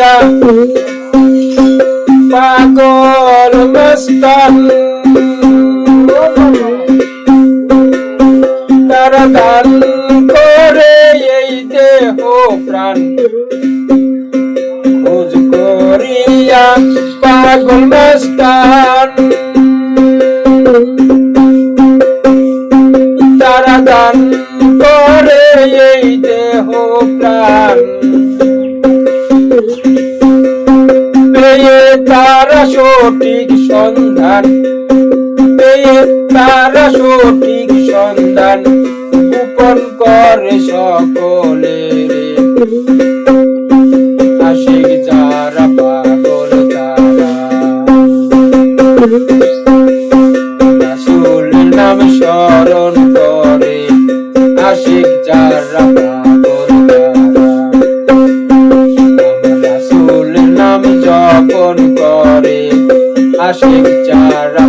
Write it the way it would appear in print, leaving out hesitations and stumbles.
করিয়া পাগল মস্তান তারা দান করে এই দেহ প্রাণ খোঁজ করিয়া পাগল মস্তান তারা দান করে এই দেহ প্রাণ পেয়ে তারা সঠিক সন্ধান পেয়ে তারা সঠিক সন্ধান গোপন করে সকলের আশিক যারা পাগল তারা রাসূল নাম স্মরণ করে আশিক যারা পাগল তারা রাসূল নাম জপন করে আশিক যারা